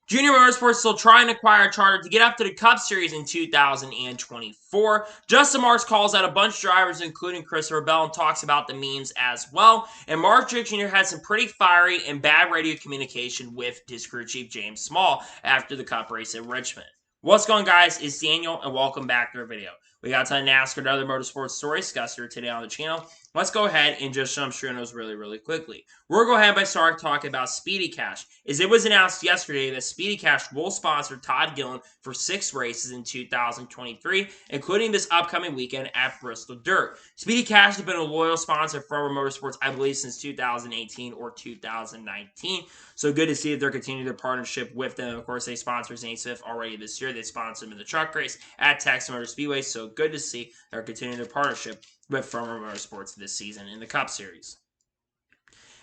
Junior Motorsports still trying to acquire a charter to get up to the Cup Series in 2024. Justin Marks calls out a bunch of drivers, including Christopher Bell, and talks about the memes as well. And Mark Trick Jr. had some pretty fiery and bad radio communication with his crew chief, James Small, after the Cup race at Richmond. What's going on, guys? It's Daniel, and welcome back to our video. We got a ton of NASCAR and other motorsports stories discussed here today on the channel. Let's go ahead and just jump straight into those really quickly. We're going to go ahead by starting talking about Speedy Cash, as it was announced yesterday that Speedy Cash will sponsor Todd Gillen for 6 races in 2023, including this upcoming weekend at Bristol Dirt. Speedy Cash has been a loyal sponsor for Forever Motorsports, I believe, since 2018 or 2019. So good to see that they're continuing their partnership with them. Of course, they sponsored Zane Smith already this year. They sponsored him in the truck race at Texas Motor Speedway. So good to see they're continuing their partnership with Forever Motorsports this season in the Cup Series.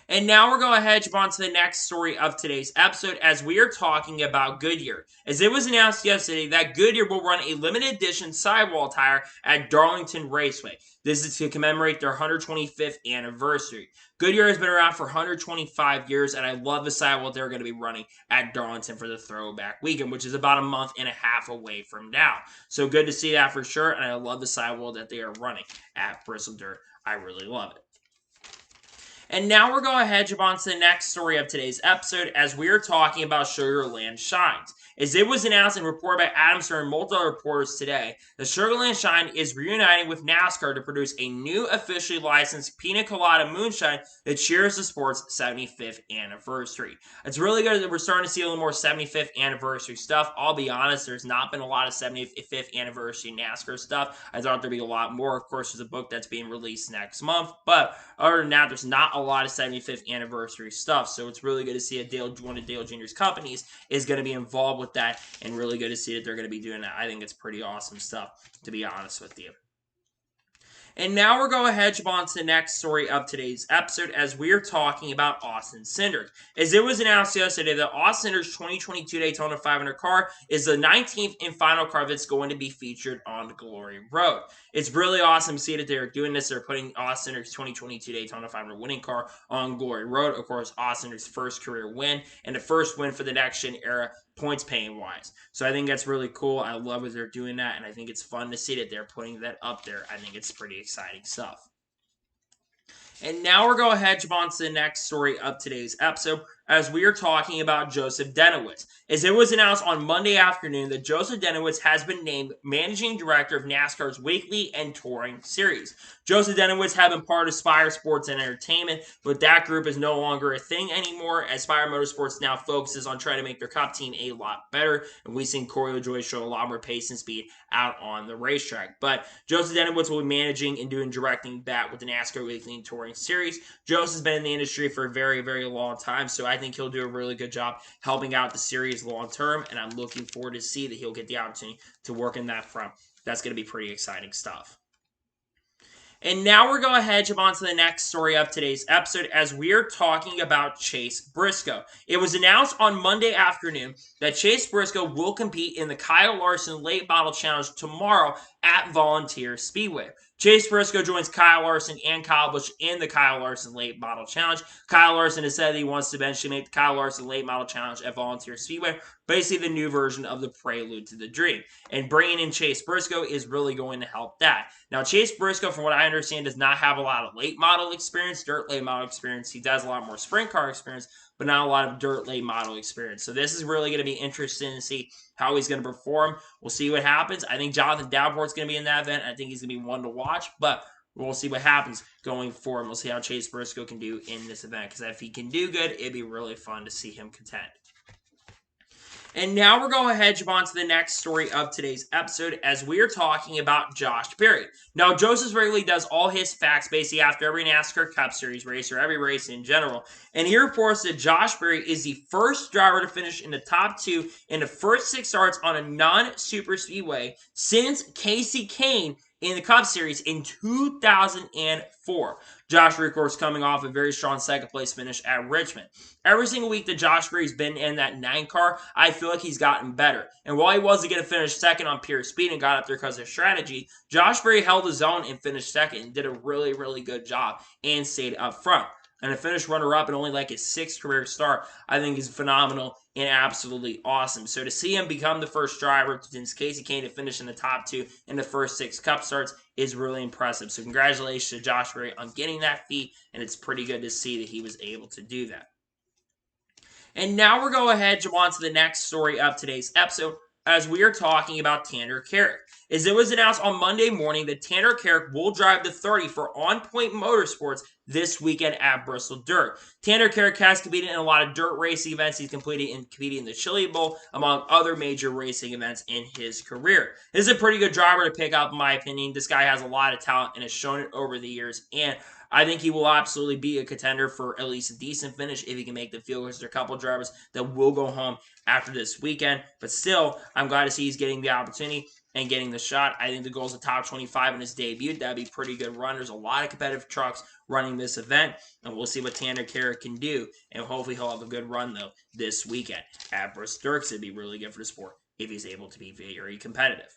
And now we're going to jump on to the next story of today's episode, as we are talking about Goodyear. As it was announced yesterday that Goodyear will run a limited edition sidewall tire at Darlington Raceway. This is to commemorate their 125th anniversary. Goodyear has been around for 125 years, and I love the sidewall they're going to be running at Darlington for the throwback weekend, which is about a month and a half away from now. So good to see that for sure, and I love the sidewall that they are running at Bristol Dirt. I really love it. And now we're going to jump on to the next story of today's episode, as we are talking about Sugarland Shines. As it was announced and reported by Adam Stern and multiple reporters today, the Sugarland Shine is reuniting with NASCAR to produce a new officially licensed Pina Colada Moonshine that cheers the sport's 75th anniversary. It's really good that we're starting to see a little more 75th anniversary stuff. I'll be honest, there's not been a lot of 75th anniversary NASCAR stuff. I thought there'd be a lot more. Of course, there's a book that's being released next month, but other than that, there's not a lot of 75th anniversary stuff. So it's really good to see one of Dale Jr.'s companies is going to be involved with that, and really good to see that they're going to be doing that. I think it's pretty awesome stuff, to be honest with you. And now we're going to jump on to the next story of today's episode, as we are talking about Austin Cindric. As it was announced yesterday that Austin Cindric's 2022 Daytona 500 car is the 19th and final car that's going to be featured on Glory Road. It's really awesome to see that they're doing this. They're putting Austin Cindric's 2022 Daytona 500 winning car on Glory Road. Of course, Austin Cindric's first career win and the first win for the next gen era, points paying wise. So I think that's really cool. I love that they're doing that, and I think it's fun to see that they're putting that up there. I think it's pretty exciting stuff. And now we're going to jump on to the next story of today's episode, as we are talking about Joseph Denowitz. As it was announced on Monday afternoon that Joseph Denowitz has been named Managing Director of NASCAR's Weekly and Touring Series. Joseph Denowitz had been part of Spire Sports and Entertainment, but that group is no longer a thing anymore, as Spire Motorsports now focuses on trying to make their Cup team a lot better, and we've seen Corey LaJoie show a lot more pace and speed out on the racetrack. But Joseph Denowitz will be managing and doing directing that with the NASCAR Weekly and Touring Series. Joseph's been in the industry for a very long time, so I think he'll do a really good job helping out the series long term, and I'm looking forward to see that he'll get the opportunity to work in that front. That's going to be pretty exciting stuff. And now we're going to jump on to the next story of today's episode, as we are talking about Chase Briscoe. It was announced on Monday afternoon that Chase Briscoe will compete in the Kyle Larson Late Model Challenge tomorrow at Volunteer Speedway. Chase Briscoe joins Kyle Larson and Kyle Busch in the Kyle Larson Late Model Challenge. Kyle Larson has said he wants to eventually make the Kyle Larson Late Model Challenge at Volunteer Speedway, basically the new version of the prelude to the dream. And bringing in Chase Briscoe is really going to help that. Now, Chase Briscoe, from what I understand, does not have a lot of late model experience, dirt late model experience. He does a lot more sprint car experience, but not a lot of dirt late model experience. So this is really going to be interesting to see how he's going to perform. We'll see what happens. I think Jonathan Davenport's going to be in that event. I think he's going to be one to watch, but we'll see what happens going forward. We'll see how Chase Briscoe can do in this event, because if he can do good, it'd be really fun to see him contend. And now we're going to jump on to the next story of today's episode, as we are talking about Josh Berry. Now, Joseph Wrigley does all his facts basically after every NASCAR Cup Series race, or every race in general. And he reports that Josh Berry is the first driver to finish in the top 2 in the first 6 starts on a non-super speedway since Casey Kane in the Cup Series in 2004. Josh Berry, of course, coming off a very strong second-place finish at Richmond. Every single week that Josh Berry's been in that 9 car, I feel like he's gotten better. And while he wasn't going to finish second on pure speed and got up there because of strategy, Josh Berry held his own and finished second and did a really good job and stayed up front. and to finish runner-up and only like his 6th career start, I think is phenomenal and absolutely awesome. So to see him become the first driver since Casey Kane to finish in the top 2 in the first 6 Cup starts is really impressive. So congratulations to Josh Berry on getting that feat, and it's pretty good to see that he was able to do that. And now we're going ahead to on to the next story of today's episode, as we are talking about Tanner Carrick. As it was announced on Monday morning that Tanner Carrick will drive the 30 for On Point Motorsports this weekend at Bristol Dirt. Tanner Carrick has competed in a lot of dirt racing events. He's competed in the Chili Bowl, among other major racing events in his career. This is a pretty good driver to pick up, in my opinion. This guy has a lot of talent and has shown it over the years, and I think he will absolutely be a contender for at least a decent finish if he can make the field, because there are a couple of drivers that will go home after this weekend. But still, I'm glad to see he's getting the opportunity and getting the shot. I think the goal is a top 25 in his debut. That'd be pretty good run. There's a lot of competitive trucks running this event, and we'll see what Tanner Carrick can do. And hopefully he'll have a good run, though, this weekend at Bristol Dirt. It'd be really good for the sport if he's able to be very competitive.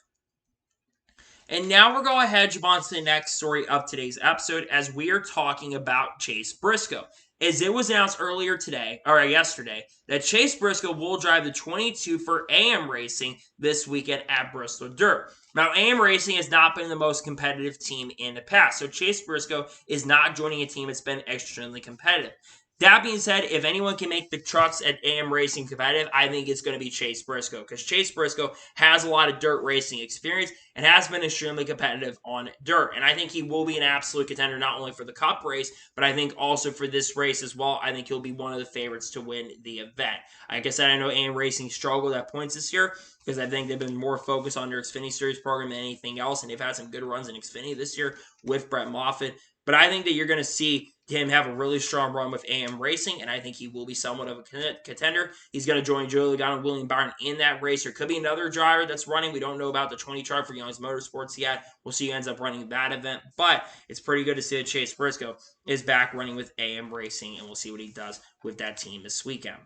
And now we're going ahead to jump on to the next story of today's episode, as we are talking about Chase Briscoe. As it was announced earlier today, or yesterday, that Chase Briscoe will drive the 22 for AM Racing this weekend at Bristol Dirt. Now, AM Racing has not been the most competitive team in the past, so Chase Briscoe is not joining a team that's been extremely competitive. That being said, if anyone can make the trucks at AM Racing competitive, I think it's going to be Chase Briscoe, because Chase Briscoe has a lot of dirt racing experience and has been extremely competitive on dirt. And I think he will be an absolute contender not only for the Cup race, but I think also for this race as well. I think he'll be one of the favorites to win the event. Like I said, I know AM Racing struggled at points this year, because I think they've been more focused on their Xfinity Series program than anything else, and they've had some good runs in Xfinity this year with Brett Moffitt. But I think that you're going to see him have a really strong run with AM Racing, and I think he will be somewhat of a contender. He's going to join Joey Logano and William Byron in that race. There could be another driver that's running. We don't know about the 20 chart for Young's Motorsports yet. We'll see who ends up running that event, but it's pretty good to see that Chase Briscoe is back running with AM Racing, and we'll see what he does with that team this weekend.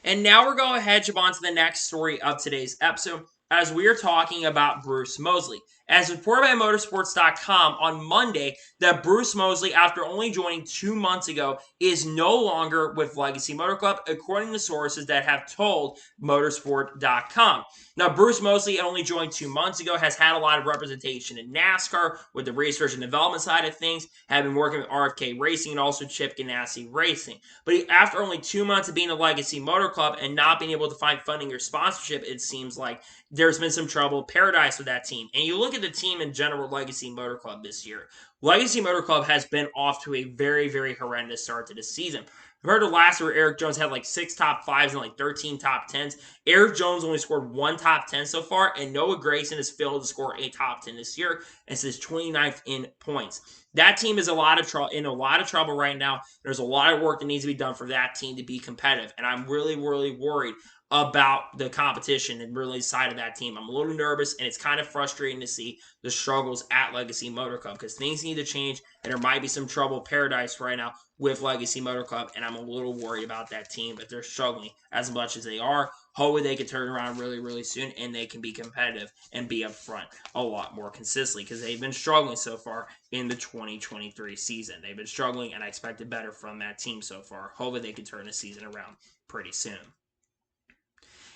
And now we're going ahead to jump on to the next story of today's episode, as we are talking about Bruce Mosley. As reported by Motorsports.com on Monday, that Bruce Mosley, after only joining 2 months ago, is no longer with Legacy Motor Club, according to sources that have told Motorsport.com. Now, Bruce Mosley only joined 2 months ago, has had a lot of representation in NASCAR with the research and development side of things, have been working with RFK Racing and also Chip Ganassi Racing. But after only 2 months of being a Legacy Motor Club and not being able to find funding or sponsorship, it seems like there's been some trouble paradise with that team. And you look at the team in general, Legacy Motor Club this year. Legacy Motor Club has been off to a very horrendous start to the season. Compared to last year, Eric Jones had like 6 top 5s and like 13 top 10s. Eric Jones only scored 1 top 10 so far, and Noah Gragson has failed to score a top 10 this year and is 29th in points. That team is in a lot of trouble right now. There's a lot of work that needs to be done for that team to be competitive, and I'm really worried about the competition and really side of that team. I'm a little nervous, and it's kind of frustrating to see the struggles at Legacy Motor Club, because things need to change, and there might be some trouble paradise right now with Legacy Motor Club, and I'm a little worried about that team, but they're struggling as much as they are. Hopefully they can turn around really soon, and they can be competitive and be up front a lot more consistently, because they've been struggling so far in the 2023 season. They've been struggling, and I expected better from that team so far. Hopefully they can turn the season around pretty soon.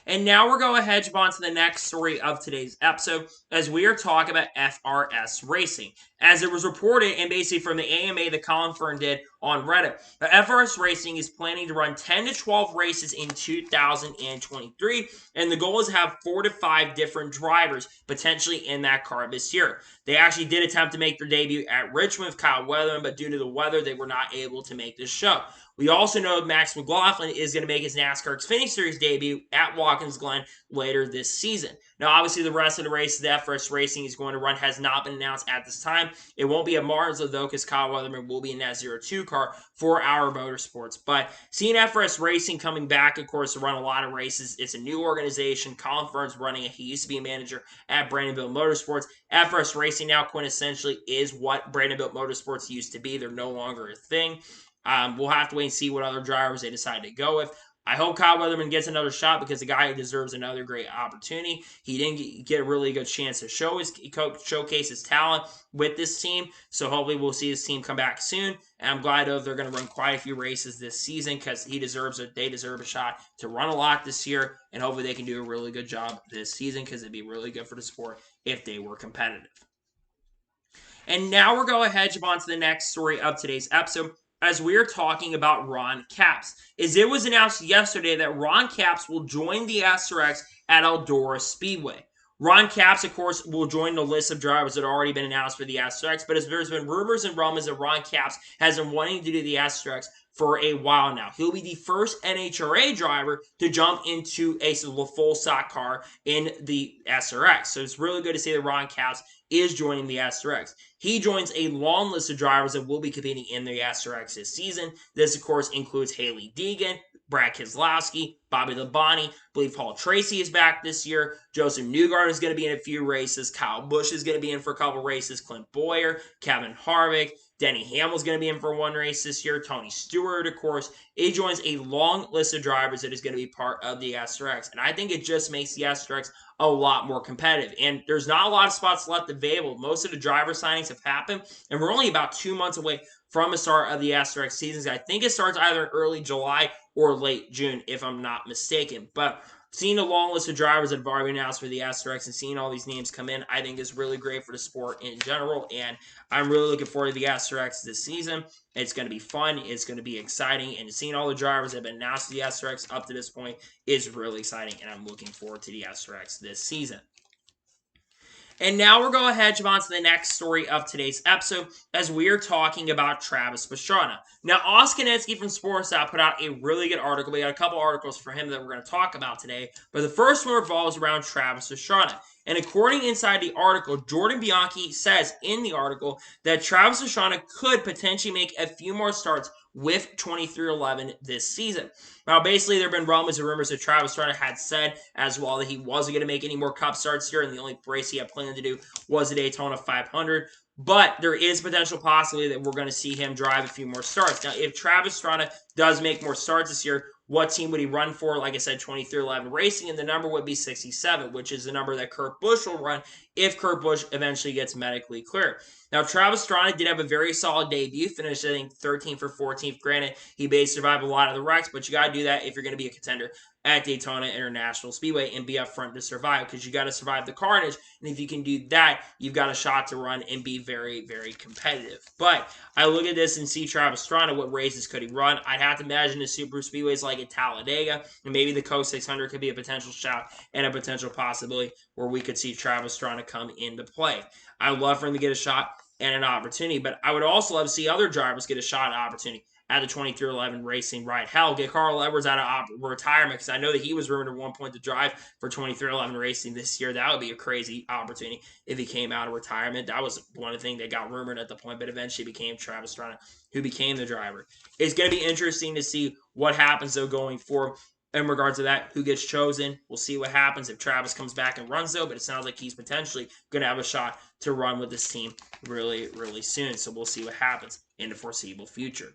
And now we're going ahead to jump on to the next story of today's episode, as we are talking about FRS Racing. As it was reported, and basically from the AMA that Colin Fern did on Reddit, FRS Racing is planning to run 10 to 12 races in 2023, and the goal is to have 4 to 5 different drivers potentially in that car this year. They actually did attempt to make their debut at Richmond with Kyle Weatherman, but due to the weather, they were not able to make this show. We also know Max McLaughlin is going to make his NASCAR Xfinity Series debut at Watkins Glen later this season. Now, obviously, the rest of the races that FRS Racing is going to run has not been announced at this time. It won't be a Martinsville, though, because Kyle Weatherman will be in that 02 car for our Motorsports. But seeing FRS Racing coming back, of course, to run a lot of races, it's a new organization. Colin Fern's running it. He used to be a manager at Brandonville Motorsports. FRS Racing now quintessentially is what Brandonville Motorsports used to be. They're no longer a thing. We'll have to wait and see what other drivers they decide to go with. I hope Kyle Weatherman gets another shot because the guy deserves another great opportunity. He didn't get a really good chance to showcase his talent with this team, so hopefully we'll see this team come back soon. And I'm glad they're going to run quite a few races this season because they deserve a shot to run a lot this year, and hopefully they can do a really good job this season because it'd be really good for the sport if they were competitive. And now we're going ahead, jump on to the next story of today's episode, as we are talking about Ron Capps. As it was announced yesterday that Ron Capps will join the SRX at Eldora Speedway. Ron Capps, of course, will join the list of drivers that have already been announced for the SRX, but as there's been rumors and rumors that Ron Capps has been wanting to do the SRX for a while now. He'll be the first NHRA driver to jump into a full stock car in the SRX. So it's really good to see that Ron Capps is joining the SRX. He joins a long list of drivers that will be competing in the SRX this season. This, of course, includes Haley Deegan, Brad Keselowski, Bobby Labonte. I believe Paul Tracy is back this year. Joseph Newgarden is going to be in a few races. Kyle Busch is going to be in for a couple races. Clint Bowyer, Kevin Harvick, Denny Hamlin's going to be in for one race this year. Tony Stewart, of course. He joins a long list of drivers that is going to be part of the SRX. And I think it just makes the SRX a lot more competitive. And there's not a lot of spots left available. Most of the driver signings have happened. And we're only about 2 months away from the start of the SRX season. I think it starts either in early July or late June, if I'm not mistaken. But seeing a long list of drivers that have already been announced for the SRX and seeing all these names come in, I think is really great for the sport in general. And I'm really looking forward to the SRX this season. It's going to be fun. It's going to be exciting. And seeing all the drivers that have been announced to the SRX up to this point is really exciting. And I'm looking forward to the SRX this season. And now we're going ahead, jump on to the next story of today's episode, as we are talking about Travis Pastrana. Now, Oskinetsky from Sports.com put out a really good article. We got a couple articles for him that we're going to talk about today, but the first one revolves around Travis Pastrana. And according inside the article, Jordan Bianchi says in the article that Travis Pastrana could potentially make a few more starts with 2311 this season. Now, basically, there have been rumors and rumors that Travis Pastrana had said as well that he wasn't going to make any more Cup starts here, and the only race he had planned to do was the Daytona 500. But there is potential possibility that we're going to see him drive a few more starts. Now, if Travis Pastrana does make more starts this year, what team would he run for? Like I said, 2311 Racing, and the number would be 67, which is the number that Kurt Busch will run if Kurt Busch eventually gets medically cleared. Now, Travis Pastrana did have a very solid debut, finished, I think, 13th or 14th. Granted, he basically survived a lot of the wrecks, but you got to do that if you're going to be a contender at Daytona International Speedway and be up front to survive, because you got to survive the carnage. And if you can do that, you've got a shot to run and be very, very competitive. But I look at this and see Travis Pastrana, what races could he run? I'd have to imagine the super speedways like at Talladega, and maybe the Coast 600 could be a potential shot and a potential possibility where we could see Travis Pastrana come into play. I would love for him to get a shot and an opportunity, but I would also love to see other drivers get a shot and opportunity at the 2311 Racing ride. Hell, get Carl Edwards out of retirement, because I know that he was rumored at one point to drive for 2311 Racing this year. That would be a crazy opportunity if he came out of retirement. That was one of the things that got rumored at the point, but eventually became Travis Pastrana, who became the driver. It's going to be interesting to see what happens, though, going forward. In regards to that, who gets chosen, we'll see what happens if Travis comes back and runs, though, but it sounds like he's potentially going to have a shot to run with this team really, really soon. So we'll see what happens in the foreseeable future.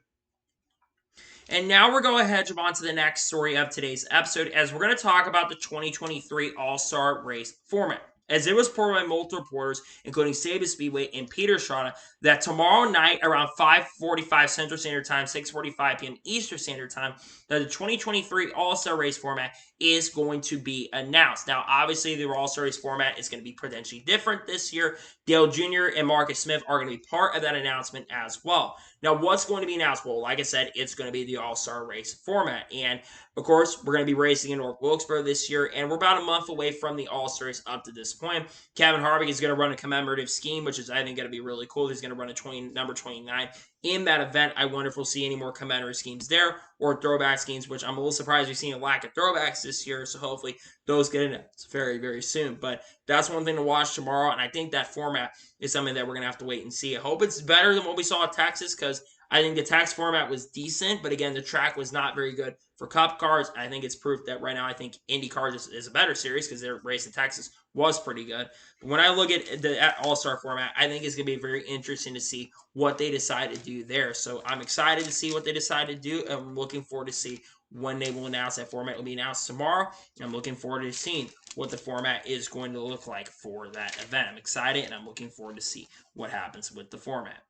And now we're going ahead, jump on to the next story of today's episode, as we're going to talk about the 2023 All-Star Race format. As it was reported by multiple reporters, including Sabin Speedway and Peter Strada, that tomorrow night around 5:45 Central Standard Time, 6:45 p.m. Eastern Standard Time, that the 2023 All-Star Race format is going to be announced. Now, obviously, the All-Star Race format is going to be potentially different this year. Dale Jr. and Marcus Smith are going to be part of that announcement as well. Now, what's going to be announced? Well, like I said, it's going to be the All-Star Race format. And, of course, we're going to be racing in North Wilkesboro this year, and we're about a month away from the All-Star Race up to this point. Kevin Harvick is going to run a commemorative scheme, which is, I think, going to be really cool. He's going to run a number 29 in that event. I wonder if we'll see any more commemorative schemes there or throwback schemes, which I'm a little surprised we've seen a lack of throwbacks this year, so hopefully those get announced very, very soon. But that's one thing to watch tomorrow, and I think that format is something that we're going to have to wait and see. I hope it's better than what we saw at Texas, because I think the Texas format was decent, but again, the track was not very good for Cup cars. I think it's proof that right now I think IndyCar is a better series, because their race in Texas was pretty good. But when I look at the All-Star format, I think it's going to be very interesting to see what they decide to do there. So I'm excited to see what they decide to do, and I'm looking forward to see when they will announce that format. It will be announced tomorrow. I'm looking forward to seeing what the format is going to look like for that event. I'm excited, and I'm looking forward to see what happens with the format.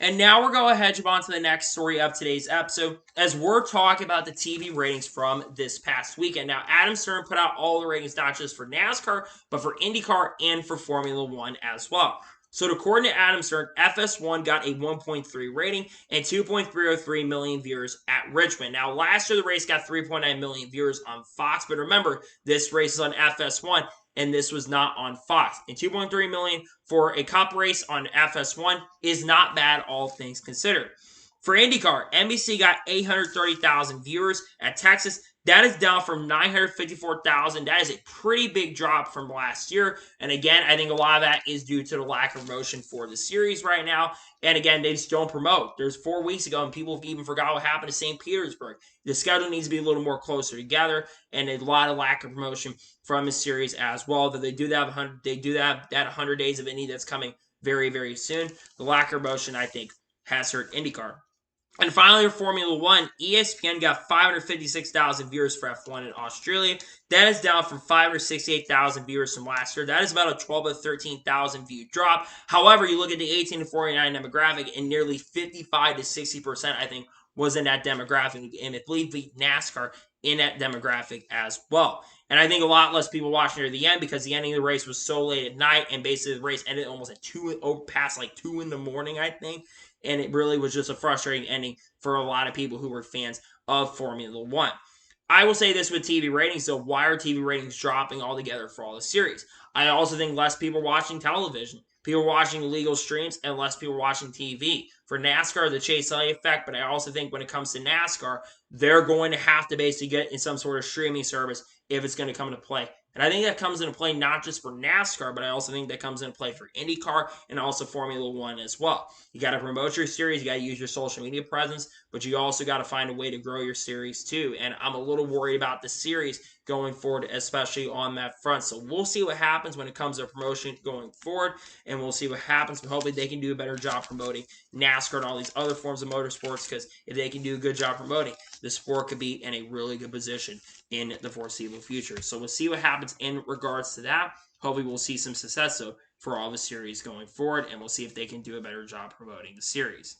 And now we're going ahead and jump on to the next story of today's episode as we're talking about the TV ratings from this past weekend. Now, Adam Stern put out all the ratings, not just for NASCAR, but for IndyCar and for Formula One as well. So, according to Adam Stern, FS1 got a 1.3 rating and 2.303 million viewers at Richmond. Now, last year the race got 3.9 million viewers on Fox, but remember, this race is on FS1 and this was not on Fox. And 2.3 million for a cup race on FS1 is not bad, all things considered. For IndyCar, NBC got 830,000 viewers at Texas. That is down from 954,000. That is a pretty big drop from last year. And again, I think a lot of that is due to the lack of promotion for the series right now. And again, they just don't promote. There's 4 weeks ago, and people even forgot what happened to St. Petersburg. The schedule needs to be a little more closer together, and a lot of lack of promotion from the series as well. Though they do have that 100 days of Indy that's coming very, very soon. The lack of promotion, I think, has hurt IndyCar. And finally, for Formula One, ESPN got 556,000 viewers for F1 in Australia. That is down from 568,000 viewers from last year. That is about a 12 to 13,000 view drop. However, you look at the 18 to 49 demographic, and nearly 55 to 60%, I think, was in that demographic. And I believe NASCAR in that demographic as well. And I think a lot less people watching near the end because the ending of the race was so late at night, and basically the race ended almost at 2, past like 2 in the morning, I think. And it really was just a frustrating ending for a lot of people who were fans of Formula One. I will say this with TV ratings, though, why are TV ratings dropping altogether for all the series? I also think less people are watching television. People are watching legal streams and less people are watching TV. For NASCAR, the Chase Elliott effect, but I also think when it comes to NASCAR, they're going to have to basically get in some sort of streaming service if it's going to come into play. And I think that comes into play not just for NASCAR, but I also think that comes into play for IndyCar and also Formula One as well. You got to promote your series, you got to use your social media presence, but you also got to find a way to grow your series too. And I'm a little worried about the series going forward, especially on that front. So we'll see what happens when it comes to promotion going forward, and we'll see what happens. But hopefully they can do a better job promoting NASCAR and all these other forms of motorsports, because if they can do a good job promoting, the sport could be in a really good position in the foreseeable future. So we'll see what happens in regards to that. Hopefully we'll see some success though for all the series going forward, and we'll see if they can do a better job promoting the series.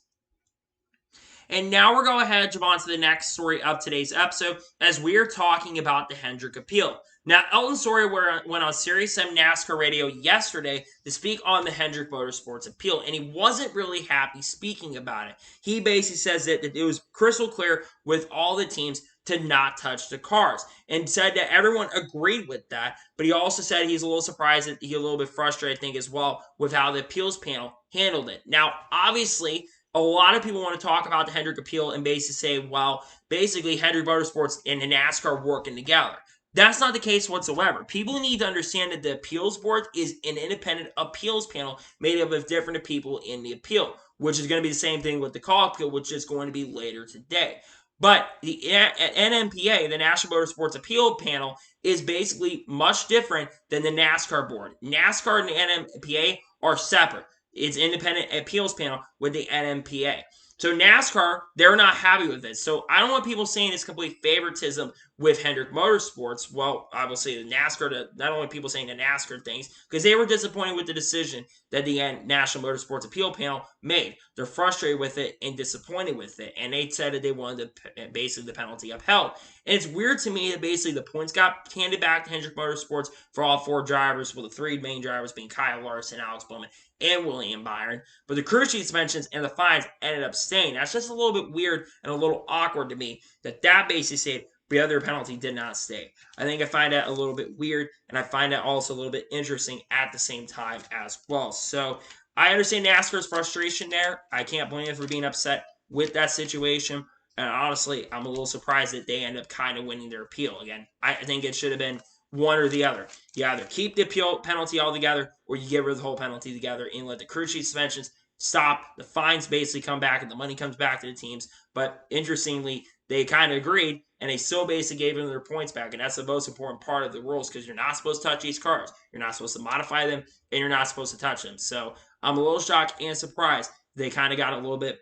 And now we're going ahead and jump on to the next story of today's episode as we're talking about the Hendrick appeal. Now, Elton Story went on Sirius 7 NASCAR Radio yesterday to speak on the Hendrick Motorsports appeal, and he wasn't really happy speaking about it. He basically says that it was crystal clear with all the teams to not touch the cars, and said that everyone agreed with that, but he also said he's a little surprised that he's a little bit frustrated, I think, as well, with how the appeals panel handled it. Now, obviously, a lot of people want to talk about the Hendrick appeal and basically say, well, basically Hendrick Motorsports and the NASCAR are working together. That's not the case whatsoever. People need to understand that the appeals board is an independent appeals panel made up of different people in the appeal, which is going to be the same thing with the call appeal, which is going to be later today. But the NMPA, the National Motorsports Appeal Panel, is basically much different than the NASCAR board. NASCAR and the NMPA are separate. It's independent appeals panel with the NMPA. So NASCAR, they're not happy with it. So I don't want people saying it's complete favoritism with Hendrick Motorsports. Well, I will say the NASCAR, not only people saying the NASCAR things, because they were disappointed with the decision that the National Motorsports Appeal Panel made. They're frustrated with it and disappointed with it. And they said that they wanted basically the penalty upheld. And it's weird to me that basically the points got handed back to Hendrick Motorsports for all 4 drivers, with the 3 main drivers being Kyle Larson, Alex Bowman, and William Byron. But the crew chief suspensions and the fines ended up staying. That's just a little bit weird and a little awkward to me that basically said the other penalty did not stay. I find that a little bit weird, and I find that also a little bit interesting at the same time as well. So I understand NASCAR's frustration there. I can't blame them for being upset with that situation. And honestly, I'm a little surprised that they end up kind of winning their appeal. Again, I think it should have been one or the other. You either keep the appeal penalty altogether, or you get rid of the whole penalty together and let the crew chief suspensions stop. The fines basically come back and the money comes back to the teams. But interestingly, they kind of agreed, and they still basically gave them their points back. And that's the most important part of the rules, because you're not supposed to touch these cars. You're not supposed to modify them, and you're not supposed to touch them. So I'm a little shocked and surprised they kind of got a little bit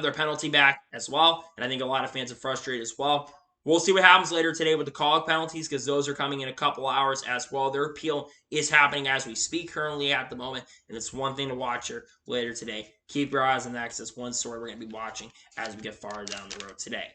their penalty back as well. And I think a lot of fans are frustrated as well. We'll see what happens later today with the call penalties because those are coming in a couple hours as well. Their appeal is happening as we speak currently at the moment, and it's one thing to watch here later today. Keep your eyes on that because it's one story we're going to be watching as we get farther down the road today.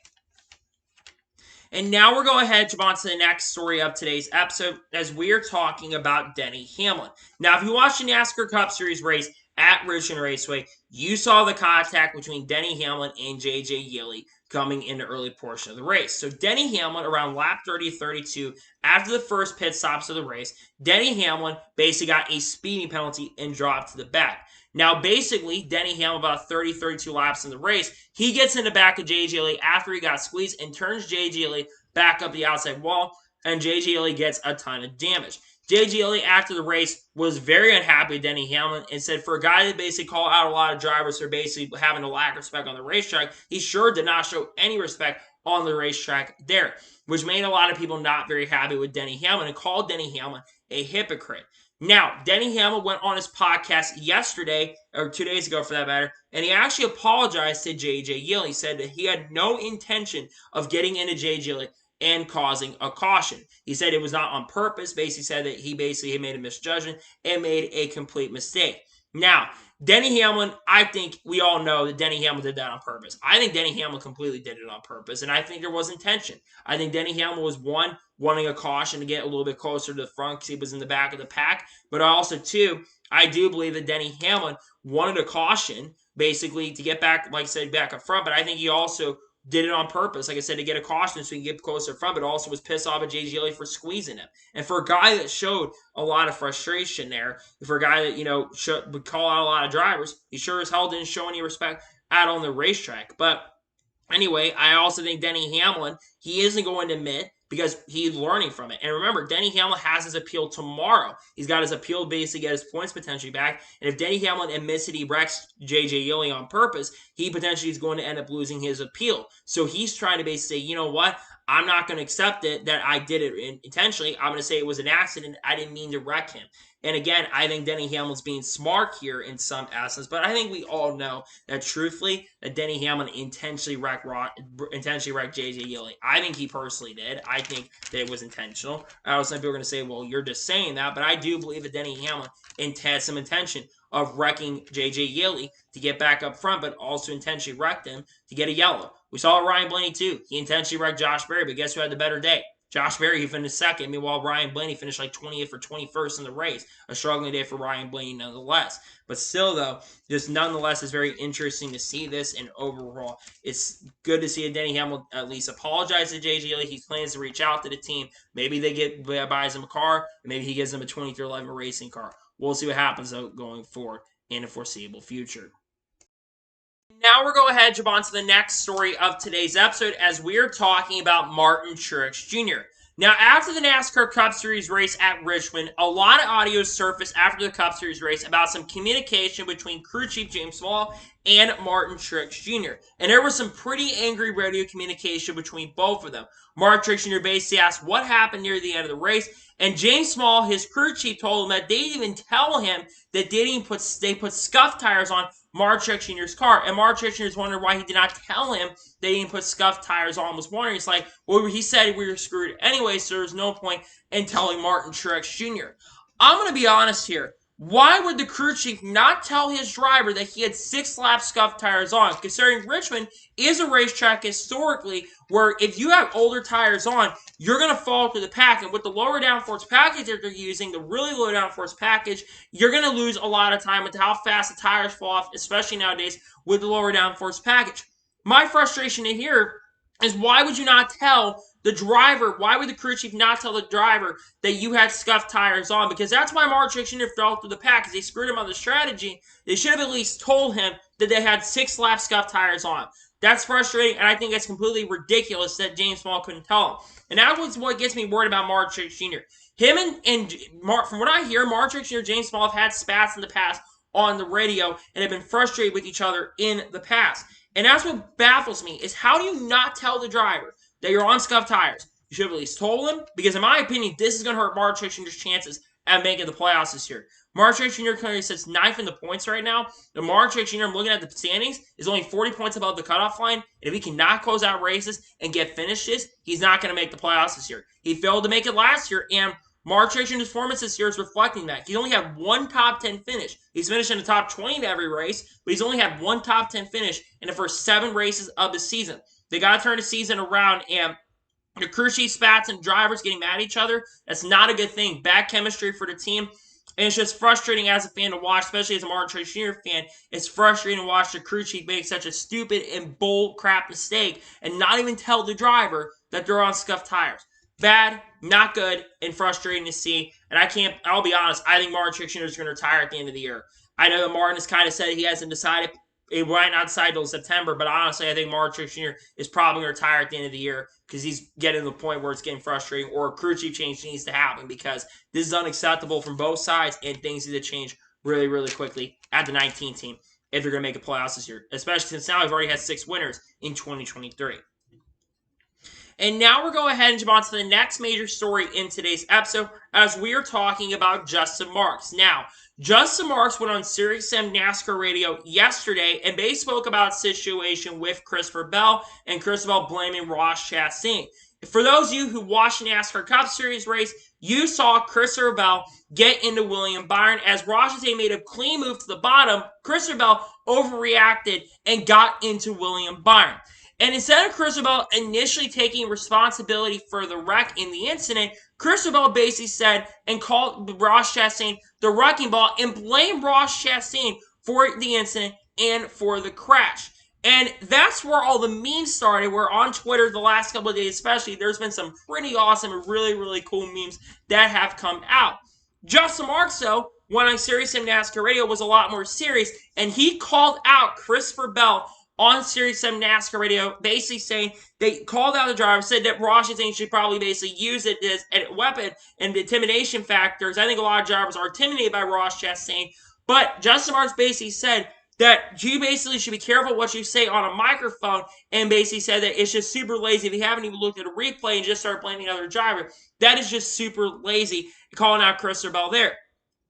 And now we're going ahead to jump on to the next story of today's episode as we are talking about Denny Hamlin. Now, if you watched the NASCAR Cup Series race at Richmond Raceway, you saw the contact between Denny Hamlin and J.J. Yeley coming in the early portion of the race. So Denny Hamlin, around lap 30-32, after the first pit stops of the race, Denny Hamlin basically got a speeding penalty and dropped to the back. Now, basically, Denny Hamlin, about 30-32 laps in the race, he gets in the back of J.J. Yeley after he got squeezed and turns J.J. Yeley back up the outside wall, and J.J. Yeley gets a ton of damage. J.J. Yeley, after the race, was very unhappy with Denny Hamlin and said for a guy that basically called out a lot of drivers for basically having a lack of respect on the racetrack, he sure did not show any respect on the racetrack there, which made a lot of people not very happy with Denny Hamlin and called Denny Hamlin a hypocrite. Now, Denny Hamlin went on his podcast yesterday, or 2 days ago for that matter, and he actually apologized to J.J. Yeley. He said that he had no intention of getting into J.J. Yeley and causing a caution. He said it was not on purpose. Basically said that he basically made a misjudgment and made a complete mistake. Now, Denny Hamlin, I think we all know that Denny Hamlin did that on purpose. I think Denny Hamlin completely did it on purpose, and I think there was intention. I think Denny Hamlin was, one, wanting a caution to get a little bit closer to the front because he was in the back of the pack, but also, two, I do believe that Denny Hamlin wanted a caution, basically, to get back, like I said, back up front, but I think he also did it on purpose, like I said, to get a caution so he can get closer front, but also was pissed off at J.J. Yeley for squeezing him. And for a guy that showed a lot of frustration there, for a guy that, would call out a lot of drivers, he sure as hell didn't show any respect out on the racetrack. But anyway, I also think Denny Hamlin, he isn't going to admit because he's learning from it. And remember, Denny Hamlin has his appeal tomorrow. He's got his appeal base to get his points potentially back. And if Denny Hamlin admits that he wrecks J.J. Yeley on purpose, he potentially is going to end up losing his appeal. So he's trying to basically say, you know what? I'm not going to accept it that I did it intentionally. I'm going to say it was an accident. I didn't mean to wreck him. And again, I think Denny Hamlin's being smart here in some essence, but I think we all know that truthfully, that Denny Hamlin intentionally wrecked J.J. Yeley. I think he personally did. I think that it was intentional. I know some people are going to say, well, you're just saying that, but I do believe that Denny Hamlin had some intention of wrecking J.J. Yeley to get back up front, but also intentionally wrecked him to get a yellow. We saw Ryan Blaney too. He intentionally wrecked Josh Berry, but guess who had the better day? Josh Berry, he finished second. Meanwhile, Ryan Blaney finished like 20th or 21st in the race. A struggling day for Ryan Blaney nonetheless. But still, though, just nonetheless is very interesting to see this. And overall, it's good to see Denny Hamlin at least apologize to J.J. Yeley. He plans to reach out to the team. Maybe they buys him a car. Maybe he gives them a 2311 racing car. We'll see what happens, though, going forward in the foreseeable future. Now we're going ahead and jump on to the next story of today's episode as we're talking about Martin Truex Jr. Now, after the NASCAR Cup Series race at Richmond, a lot of audio surfaced after the Cup Series race about some communication between crew chief James Small and Martin Truex Jr. And there was some pretty angry radio communication between both of them. Martin Truex Jr. basically asked what happened near the end of the race, and James Small, his crew chief, told him that they didn't even tell him that they put scuff tires on Martin Truex Jr.'s car. And Martin Truex Jr. is wondering why he did not tell him they didn't put scuff tires on. Was wondering, it's like, well, he said we were screwed anyway, so there's no point in telling Martin Truex Jr. I'm going to be honest here. Why would the crew chief not tell his driver that he had 6-lap scuff tires on? Considering Richmond is a racetrack historically where if you have older tires on, you're going to fall through the pack. And with the lower downforce package that they're using, the really low downforce package, you're going to lose a lot of time with how fast the tires fall off, especially nowadays with the lower downforce package. My frustration in here is why would you not tell the driver, why would the crew chief not tell the driver that you had scuffed tires on? Because that's why Martin Truex Jr. fell through the pack, because they screwed him on the strategy. They should have at least told him that they had 6-lap scuffed tires on. That's frustrating, and I think it's completely ridiculous that James Small couldn't tell him. And that was what gets me worried about Martin Truex Jr. From what I hear, Martin Truex Jr. and James Small have had spats in the past on the radio and have been frustrated with each other in the past. And that's what baffles me, is how do you not tell the driver that you're on scuffed tires? You should have at least told him, because in my opinion, this is going to hurt Martin Truex Jr.'s chances at making the playoffs this year. Mark Truex Jr. currently sits 9th in the points right now. And Mark Truex Jr., I'm looking at the standings, is only 40 points above the cutoff line. And if he cannot close out races and get finishes, he's not going to make the playoffs this year. He failed to make it last year, and Mark Truex Jr.'s performance this year is reflecting that. He only had one top 10 finish. He's finished in the top 20 in every race, but he's only had one top 10 finish in the first 7 races of the season. They got to turn the season around, and the crew chief spats and drivers getting mad at each other, that's not a good thing. Bad chemistry for the team. And it's just frustrating as a fan to watch, especially as a Mark Truex Jr. fan. It's frustrating to watch the crew chief make such a stupid and bold crap mistake and not even tell the driver that they're on scuffed tires. Bad, not good, and frustrating to see. And I'll be honest, I think Martin Truex Jr. is going to retire at the end of the year. I know that Martin has kind of said he hasn't decided. It might not decide until September, but honestly, I think Martin Truex Jr. is probably going to retire at the end of the year because he's getting to the point where it's getting frustrating, or a crew chief change needs to happen because this is unacceptable from both sides, and things need to change really, really quickly at the 19 team if they're going to make a playoffs this year, especially since now we've already had 6 winners in 2023. And now we're going ahead and jump on to the next major story in today's episode as we are talking about Justin Marks. Now, Justin Marks went on SiriusXM NASCAR radio yesterday and they spoke about a situation with Christopher Bell and Christopher Bell blaming Ross Chastain. For those of you who watched the NASCAR Cup Series race, you saw Christopher Bell get into William Byron. As Ross Chastain made a clean move to the bottom, Christopher Bell overreacted and got into William Byron. And instead of Christopher Bell initially taking responsibility for the wreck in the incident, Christopher Bell basically said and called Ross Chastain the wrecking ball and blamed Ross Chastain for the incident and for the crash. And that's where all the memes started, where on Twitter the last couple of days especially, there's been some pretty awesome and really, really cool memes that have come out. Justin Marks, though, when on SiriusXM NASCAR Radio, was a lot more serious, and he called out Christopher Bell on SiriusXM NASCAR Radio, basically saying they called out the driver, said that Ross Chastain should probably basically use it as a weapon and the intimidation factors. I think a lot of drivers are intimidated by Ross Chastain, but Justin Marks basically said that you basically should be careful what you say on a microphone, and basically said that it's just super lazy. If you haven't even looked at a replay and just start blaming another driver, that is just super lazy, calling out Christopher Bell there.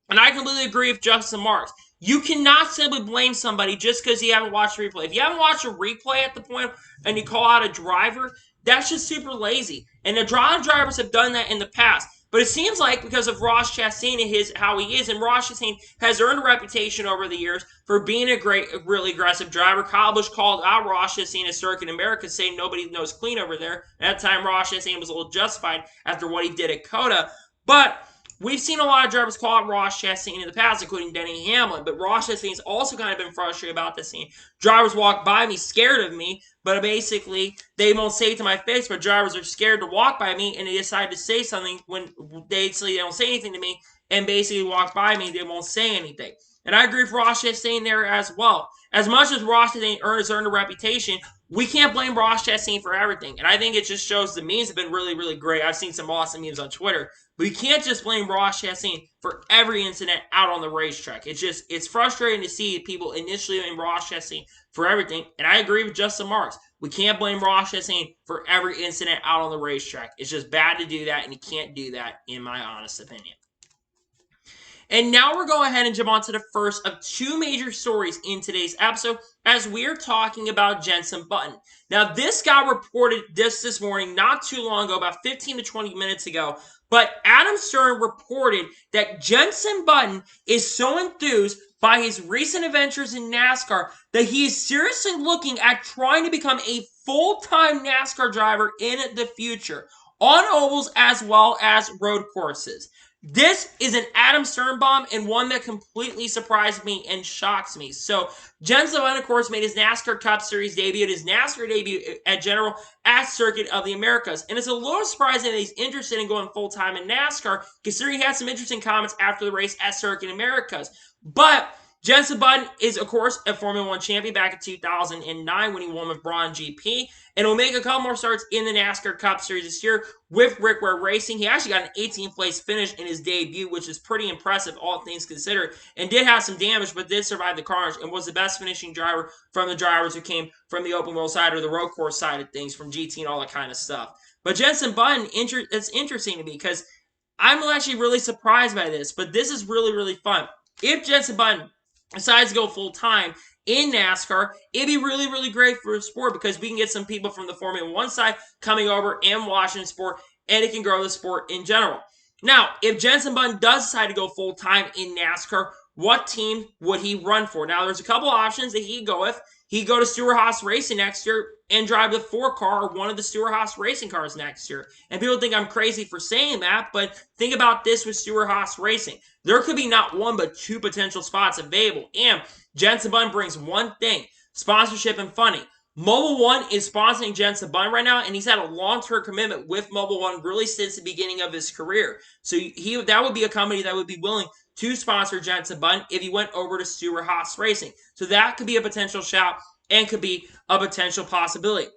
And I completely agree with Justin Marks. You cannot simply blame somebody just because you haven't watched a replay. If you haven't watched a replay at the point and you call out a driver, that's just super lazy. And the drivers have done that in the past. But it seems like because of Ross Chastain and how he is, and Ross Chastain has earned a reputation over the years for being a really aggressive driver. Kyle Busch called out Ross Chastain at Circuit America, saying nobody knows clean over there. At that time, Ross Chastain was a little justified after what he did at COTA. But we've seen a lot of drivers call out Ross Chastain in the past, including Denny Hamlin, but Ross Chastain's also kind of been frustrated about this scene. Drivers walk by me scared of me, but basically they won't say it to my face, but drivers are scared to walk by me, and they decide to say something when they don't say anything to me, and basically walk by me, they won't say anything. And I agree with Ross Chastain there as well. As much as Ross Chastain has earned a reputation, we can't blame Ross Chastain for everything. And I think it just shows the memes have been really, really great. I've seen some awesome memes on Twitter. But you can't just blame Ross Chastain for every incident out on the racetrack. It's frustrating to see people initially blame Ross Chastain for everything. And I agree with Justin Marks. We can't blame Ross Chastain for every incident out on the racetrack. It's just bad to do that, and you can't do that, in my honest opinion. And now we're going ahead and jump on to the first of 2 major stories in today's episode as we're talking about Jenson Button. Now, this got reported this morning, not too long ago, about 15 to 20 minutes ago, but Adam Stern reported that Jenson Button is so enthused by his recent adventures in NASCAR that he is seriously looking at trying to become a full-time NASCAR driver in the future, on ovals as well as road courses. This is an Adam Stern bomb, and one that completely surprised me and shocks me. So, Jenson Button, of course, made his NASCAR Cup Series debut, his NASCAR debut at General at Circuit of the Americas. And it's a little surprising that he's interested in going full-time in NASCAR, considering he had some interesting comments after the race at Circuit Americas. But Jenson Button is, of course, a Formula 1 champion back in 2009 when he won with Braun GP. And he'll make a couple more starts in the NASCAR Cup Series this year with Rick Ware Racing. He actually got an 18th place finish in his debut, which is pretty impressive, all things considered. And did have some damage, but did survive the carnage and was the best finishing driver from the drivers who came from the open wheel side or the road course side of things, from GT and all that kind of stuff. But Jenson Button, it's interesting to me because I'm actually really surprised by this, but this is really, really fun. If Jenson Button decides to go full time in NASCAR, it'd be really, really great for the sport because we can get some people from the Formula One side coming over and watching the sport, and it can grow the sport in general. Now, if Jenson Button does decide to go full time in NASCAR, what team would he run for? Now, there's a couple options that he'd go with. He'd go to Stewart-Haas Racing next year and drive the 4 car or one of the Stewart-Haas Racing cars next year. And people think I'm crazy for saying that, but think about this with Stewart-Haas Racing. There could be not one but 2 potential spots available. And Jenson Button brings one thing: sponsorship and funding. Mobil One is sponsoring Jenson Button right now, and he's had a long-term commitment with Mobil One really since the beginning of his career. So that would be a company that would be willing to sponsor Jenson Button if he went over to Stewart-Haas Racing. So that could be a potential shout and could be a potential possibility.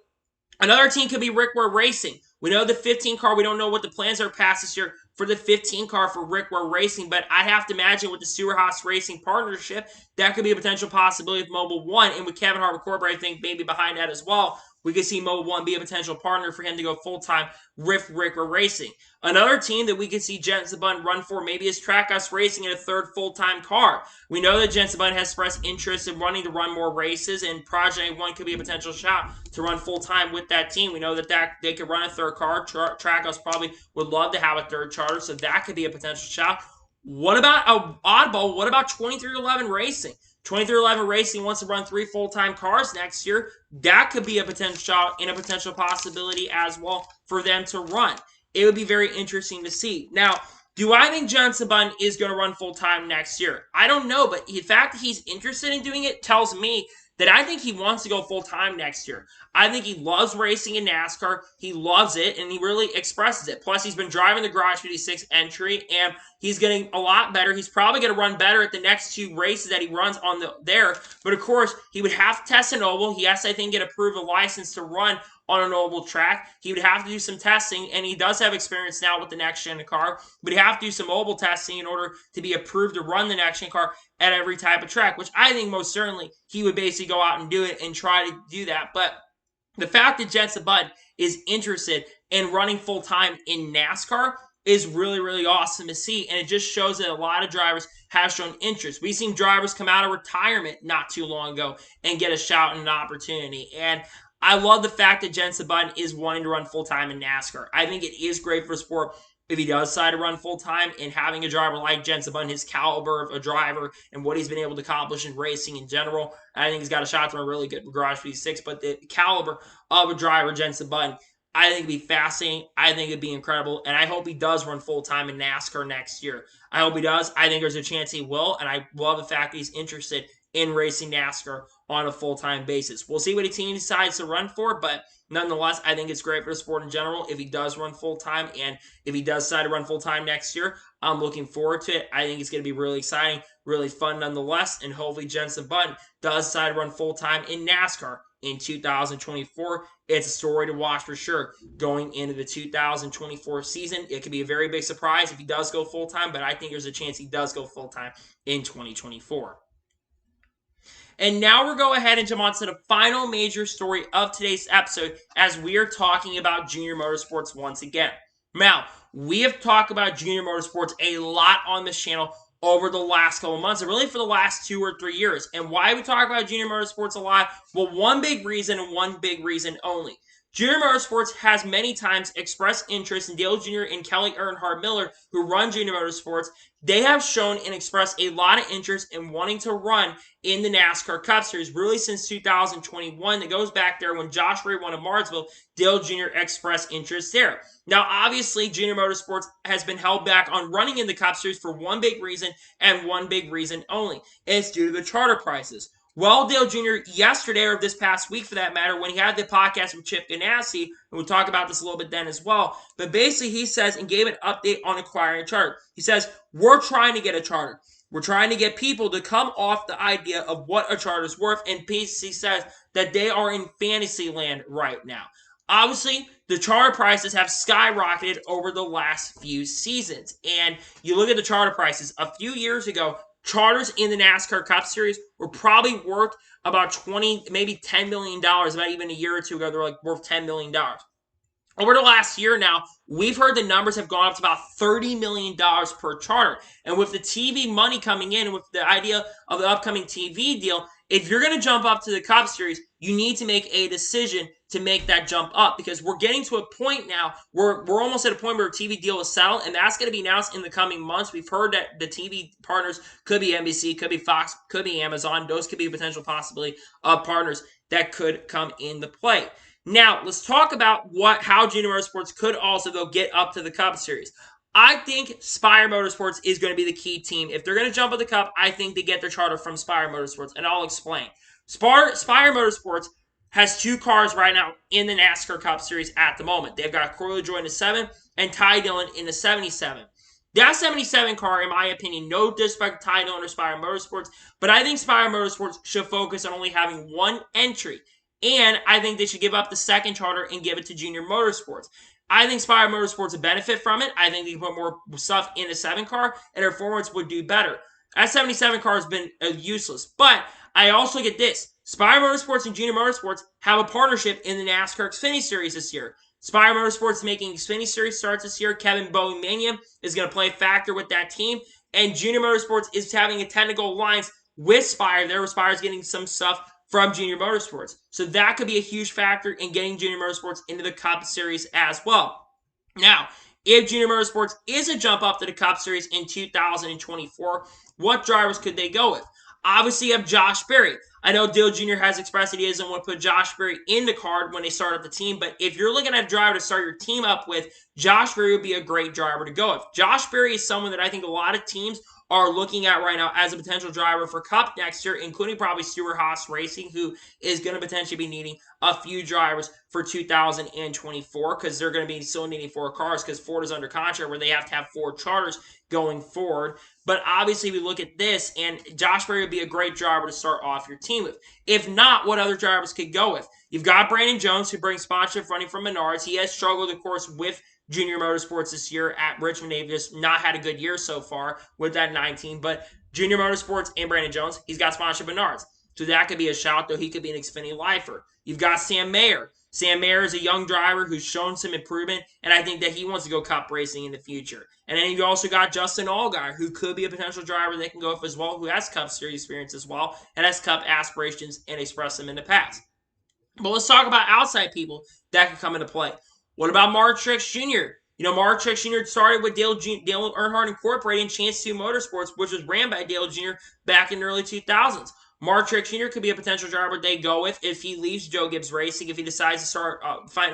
Another team could be Rick Ware Racing. We know the 15 car. We don't know what the plans are past this year for the 15 car for Rick Ware Racing, but I have to imagine with the Stewart-Haas Racing partnership, that could be a potential possibility with Mobil One. And with Kevin Harvick Corporate, I think maybe behind that as well, we could see Mobil One be a potential partner for him to go full-time with Rick Ware Racing. Another team that we could see Jenson Button run for maybe is Trackhouse Racing in a third full-time car. We know that Jenson Button has expressed interest in wanting to run more races, and Project One could be a potential shot to run full-time with that team. We know that they could run a third car. Trackhouse probably would love to have a third charter, so that could be a potential shot. What about an oddball? What about 2311 Racing? 2311 Racing wants to run 3 full-time cars next year. That could be a potential shot and a potential possibility as well for them to run. It would be very interesting to see. Now, do I think Jenson Button is going to run full-time next year? I don't know, but the fact that he's interested in doing it tells me that I think he wants to go full-time next year. I think he loves racing in NASCAR. He loves it, and he really expresses it. Plus, he's been driving the Garage 56 entry, and he's getting a lot better. He's probably going to run better at the next 2 races that he runs on there. But, of course, he would have to test an oval. He has to, I think, get approved a license to run on an oval track. He would have to do some testing, and he does have experience now with the next-gen car, but he have to do some oval testing in order to be approved to run the next-gen car at every type of track, which I think most certainly he would basically go out and do it and try to do that. But the fact that Jenson Button is interested in running full-time in NASCAR is really, really awesome to see, and it just shows that a lot of drivers have shown interest. We've seen drivers come out of retirement not too long ago and get a shout and an opportunity, and I love the fact that Jenson Button is wanting to run full-time in NASCAR. I think it is great for the sport if he does decide to run full-time, and having a driver like Jenson Button, his caliber of a driver and what he's been able to accomplish in racing in general, I think he's got a shot to run really good Garage 56, but the caliber of a driver, Jenson Button, I think it'd be fascinating. I think it'd be incredible, and I hope he does run full-time in NASCAR next year. I hope he does. I think there's a chance he will, and I love the fact that he's interested in racing NASCAR on a full-time basis. We'll see what a team decides to run for, but nonetheless, I think it's great for the sport in general if he does run full-time, and if he does decide to run full-time next year, I'm looking forward to it. I think it's going to be really exciting, really fun nonetheless, and hopefully Jenson Button does decide to run full-time in NASCAR in 2024. It's a story to watch for sure going into the 2024 season. It could be a very big surprise if he does go full-time, but I think there's a chance he does go full-time in 2024. And now we're going ahead and jump on to the final major story of today's episode as we are talking about Junior Motorsports once again. Now, we have talked about Junior Motorsports a lot on this channel over the last couple months, and really for the last 2 or 3 years. And why we talk about Junior Motorsports a lot? Well, one big reason and one big reason only. Junior Motorsports has many times expressed interest in Dale Jr. and Kelly Earnhardt Miller, who run Junior Motorsports. They have shown and expressed a lot of interest in wanting to run in the NASCAR Cup Series, really since 2021. That goes back there when Josh Ray won at Martinsville. Dale Jr. expressed interest there. Now, obviously, Junior Motorsports has been held back on running in the Cup Series for one big reason and one big reason only. It's due to the charter prices. Well, Dale Jr. yesterday, or this past week for that matter, when he had the podcast with Chip Ganassi, and we'll talk about this a little bit then as well, but basically he says and gave an update on acquiring a charter. He says, we're trying to get a charter. We're trying to get people to come off the idea of what a charter is worth, and basically says that they are in fantasy land right now. Obviously, the charter prices have skyrocketed over the last few seasons, and you look at the charter prices. A few years ago, charters in the NASCAR Cup Series were probably worth about $20, maybe $10 million. About even a year or two ago, they were like worth $10 million. over the last year now, we've heard the numbers have gone up to about $30 million per charter. And with the TV money coming in, and with the idea of the upcoming TV deal, if you're going to jump up to the Cup Series, you need to make a decision to make that jump up, because we're getting to a point now where we're almost at a point where a TV deal is settled, and that's going to be announced in the coming months. We've heard that the TV partners could be NBC, could be Fox, could be Amazon. Those could be a potential possibility of partners that could come into play. Now, let's talk about how Junior Motorsports could also go get up to the Cup Series. I think Spire Motorsports is going to be the key team. If they're going to jump at the Cup, I think they get their charter from Spire Motorsports, and I'll explain. Spire Motorsports has two cars right now in the NASCAR Cup Series at the moment. They've got Corey LaJoie in the 7 and Ty Dillon in the 77. That 77 car, in my opinion, no disrespect to Ty Dillon or Spire Motorsports, but I think Spire Motorsports should focus on only having one entry. And I think they should give up the second charter and give it to Junior Motorsports. I think Spire Motorsports would benefit from it. I think they can put more stuff in the 7 car, and their performance would do better. That 77 car has been useless. But I also get this. Spire Motorsports and Junior Motorsports have a partnership in the NASCAR Xfinity Series this year. Spire Motorsports making Xfinity Series starts this year. Kevin Bowie-Mania is going to play a factor with that team. And Junior Motorsports is having a technical alliance with Spire. There, Spire is getting some stuff from Junior Motorsports. So that could be a huge factor in getting Junior Motorsports into the Cup Series as well. Now, if Junior Motorsports is a jump up to the Cup Series in 2024, what drivers could they go with? Obviously, you have Josh Berry. I know Dale Jr. has expressed that he doesn't want to put Josh Berry in the card when they start up the team, but if you're looking at a driver to start your team up with, Josh Berry would be a great driver to go with. Josh Berry is someone that I think a lot of teams are looking at right now as a potential driver for Cup next year, including probably Stewart-Haas Racing, who is going to potentially be needing a few drivers for 2024, because they're going to be still needing 4 cars, because Ford is under contract where they have to have 4 charters going forward. But obviously, we look at this, and Josh Berry would be a great driver to start off your team with. If not, what other drivers could go with? You've got Brandon Jones, who brings sponsorship running from Menards. He has struggled, of course, with Junior Motorsports this year at Richmond. They've just not had a good year so far with that 19. But Junior Motorsports and Brandon Jones, he's got sponsorship Menards. So that could be a shout, though he could be an Xfinity lifer. You've got Sam Mayer. Sam Mayer is a young driver who's shown some improvement, and I think that he wants to go Cup racing in the future. And then you also got Justin Allgaier, who could be a potential driver they can go with as well, who has Cup Series experience as well, and has Cup aspirations and expressed them in the past. But let's talk about outside people that can come into play. What about Mark Truex Jr.? You know, Mark Truex Jr. started with Dale Earnhardt Incorporated and Chance 2 Motorsports, which was ran by Dale Jr. back in the early 2000s. Mark Truex Jr. could be a potential driver they go with if he leaves Joe Gibbs Racing. If he decides to start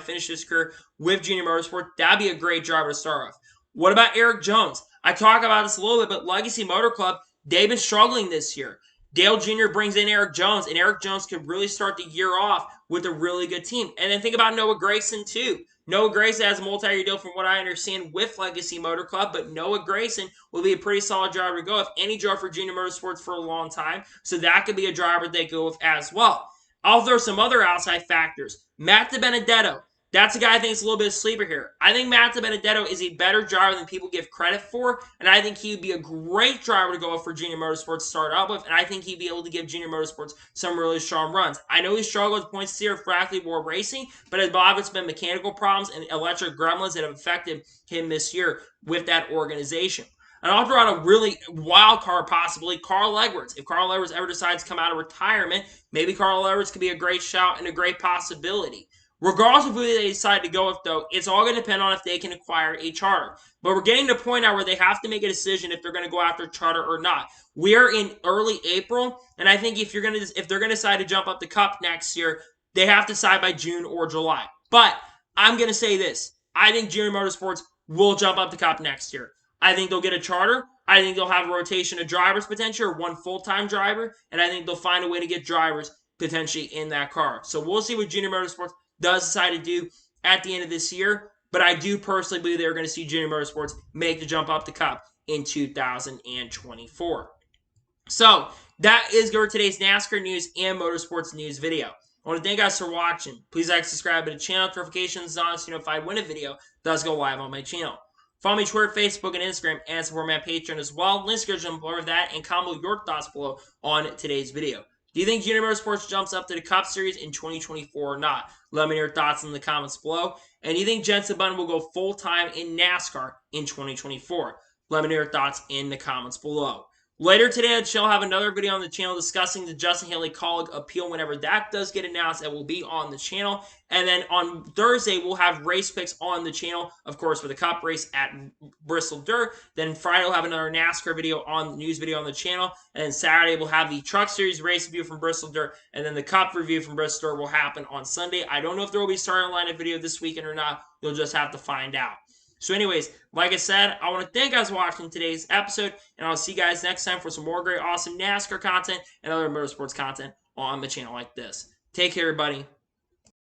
finish his career with Junior Motorsport, that'd be a great driver to start off. What about Eric Jones? I talk about this a little bit, but Legacy Motor Club, they've been struggling this year. Dale Jr. brings in Eric Jones, and Eric Jones could really start the year off with a really good team. And then think about Noah Gragson, too. Noah Gragson has a multi-year deal from what I understand with Legacy Motor Club, but Noah Gragson will be a pretty solid driver to go with. And he drove for Junior Motorsports for a long time, so that could be a driver they go with as well. I'll throw some other outside factors. Matt DiBenedetto. That's a guy I think is a little bit of a sleeper here. I think Matt DiBenedetto is a better driver than people give credit for, and I think he would be a great driver to go for Junior Motorsports to start up with, and I think he'd be able to give Junior Motorsports some really strong runs. I know he struggled with points this year for Brackley War Racing, but as Bob, it's been mechanical problems and electric gremlins that have affected him this year with that organization. And I'll throw out a really wild card possibly, Carl Edwards. If Carl Edwards ever decides to come out of retirement, maybe Carl Edwards could be a great shout and a great possibility. Regardless of who they decide to go with, though, it's all going to depend on if they can acquire a charter. But we're getting to a point now where they have to make a decision if they're going to go after a charter or not. We're in early April, and I think if they're going to decide to jump up the Cup next year, they have to decide by June or July. But I'm going to say this. I think Junior Motorsports will jump up the Cup next year. I think they'll get a charter. I think they'll have a rotation of drivers potentially, or one full-time driver, and I think they'll find a way to get drivers potentially in that car. So we'll see what Junior Motorsports does decide to do at the end of this year, but I do personally believe they're going to see Junior Motorsports make the jump up the Cup in 2024. So that is for today's NASCAR news and motorsports news video. I want to thank you guys for watching. Please like, subscribe to the channel, notifications on so you know if I win a video does go live on my channel. Follow me on Twitter, Facebook, and Instagram, and support me on Patreon as well. Links description below that, and comment your thoughts below on today's video. Do you think Junior Motorsports jumps up to the Cup Series in 2024 or not? Let me know your thoughts in the comments below. And do you think Jenson will go full-time in NASCAR in 2024? Let me know your thoughts in the comments below. Later today, I shall have another video on the channel discussing the Justin Haley Kaulig appeal. Whenever that does get announced, it will be on the channel. And then on Thursday, we'll have race picks on the channel, of course, for the Cup race at Bristol Dirt. Then Friday, we'll have another NASCAR video on the news video on the channel. And then Saturday, we'll have the Truck Series race review from Bristol Dirt. And then the Cup review from Bristol Dirt will happen on Sunday. I don't know if there will be a starting lineup video this weekend or not. You'll just have to find out. So anyways, like I said, I want to thank you guys for watching today's episode, and I'll see you guys next time for some more great, awesome NASCAR content and other motorsports content on the channel like this. Take care, everybody.